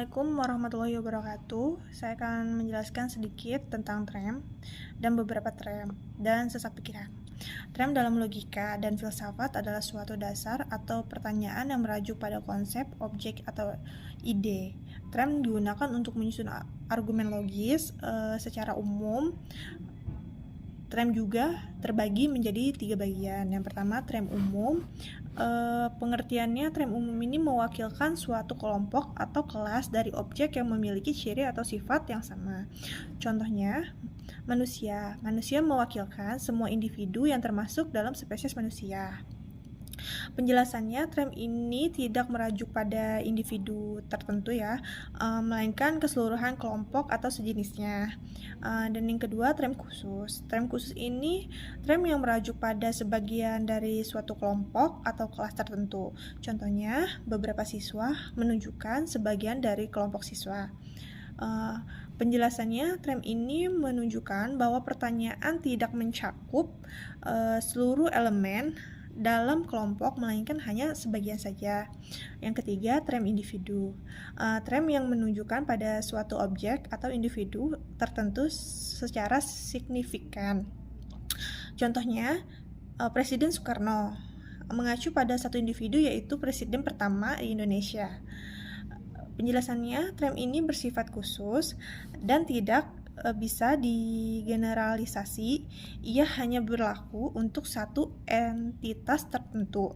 Assalamualaikum warahmatullahi wabarakatuh. Saya akan menjelaskan sedikit tentang tram dan beberapa tram dan sesat pikiran. Tram dalam logika dan filsafat adalah suatu dasar atau pertanyaan yang merujuk pada konsep, objek, atau ide. Tram digunakan untuk menyusun argumen logis secara umum. Tram juga terbagi menjadi 3 bagian. Yang pertama, tram umum. Pengertiannya, tram umum ini mewakilkan suatu kelompok atau kelas dari objek yang memiliki ciri atau sifat yang sama. Contohnya, manusia. Manusia mewakilkan semua individu yang termasuk dalam spesies manusia. Penjelasannya, tram ini tidak merujuk pada individu tertentu ya, melainkan keseluruhan kelompok atau sejenisnya. Dan yang kedua, tram khusus. Tram khusus ini tram yang merujuk pada sebagian dari suatu kelompok atau kelas tertentu. Contohnya, beberapa siswa menunjukkan sebagian dari kelompok siswa. Penjelasannya, tram ini menunjukkan bahwa pertanyaan tidak mencakup seluruh elemen dalam kelompok, melainkan hanya sebagian saja. Yang ketiga, tram individu. Tram yang menunjukkan pada suatu objek atau individu tertentu secara signifikan. Contohnya, Presiden Soekarno mengacu pada satu individu, yaitu Presiden pertama di Indonesia. Penjelasannya, tram ini bersifat khusus dan tidak bisa digeneralisasi. Ia hanya berlaku untuk satu entitas tertentu.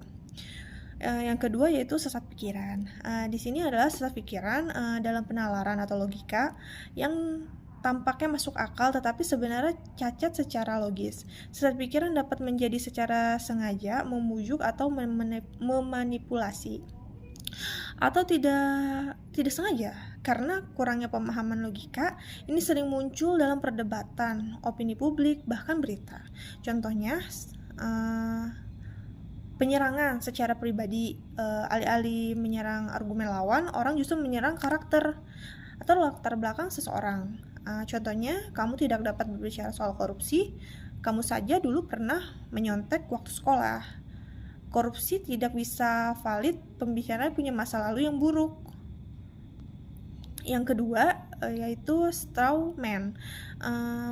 Yang kedua yaitu sesat pikiran. Di sini adalah sesat pikiran dalam penalaran atau logika yang tampaknya masuk akal tetapi sebenarnya cacat secara logis. Sesat pikiran dapat menjadi secara sengaja, membujuk atau memanipulasi, atau tidak sengaja. Karena kurangnya pemahaman logika, ini sering muncul dalam perdebatan, opini publik, bahkan berita. Contohnya, penyerangan secara pribadi. Alih-alih menyerang argumen lawan, orang justru menyerang karakter atau latar belakang seseorang. Contohnya, kamu tidak dapat berbicara soal korupsi, kamu saja dulu pernah menyontek waktu sekolah. Korupsi tidak bisa valid, pembicaraan punya masa lalu yang buruk. Yang kedua yaitu straw man,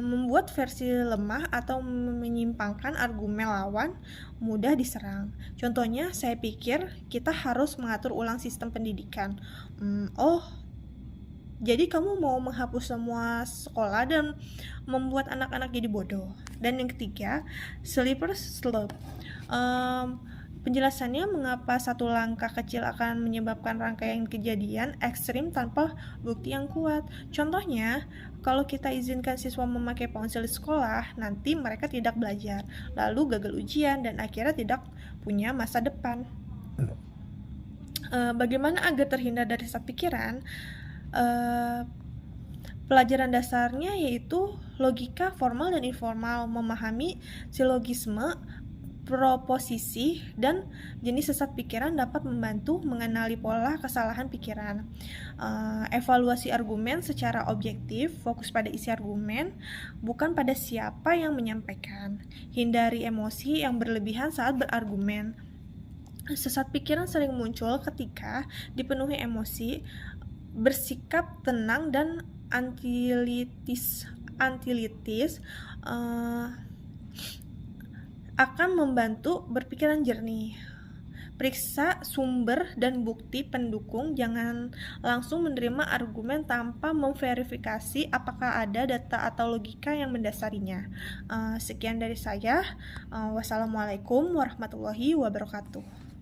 membuat versi lemah atau menyimpangkan argumen lawan mudah diserang. Contohnya, saya pikir kita harus mengatur ulang sistem pendidikan. Jadi kamu mau menghapus semua sekolah dan membuat anak-anak jadi bodoh. Dan yang ketiga, slippery slope. Penjelasannya, mengapa satu langkah kecil akan menyebabkan rangkaian kejadian ekstrim tanpa bukti yang kuat. Contohnya, kalau kita izinkan siswa memakai ponsel di sekolah, nanti mereka tidak belajar, lalu gagal ujian, dan akhirnya tidak punya masa depan. Bagaimana agar terhindar dari sesat pikiran? Pelajaran dasarnya yaitu logika formal dan informal, memahami silogisme, proposisi, dan jenis sesat pikiran dapat membantu mengenali pola kesalahan pikiran. Evaluasi argumen secara objektif, fokus pada isi argumen, bukan pada siapa yang menyampaikan. Hindari emosi yang berlebihan saat berargumen. Sesat pikiran sering muncul ketika dipenuhi emosi. Bersikap tenang dan antilitis akan membantu berpikiran jernih. Periksa sumber dan bukti pendukung, jangan langsung menerima argumen tanpa memverifikasi apakah ada data atau logika yang mendasarinya. Sekian dari saya. Wassalamualaikum warahmatullahi wabarakatuh.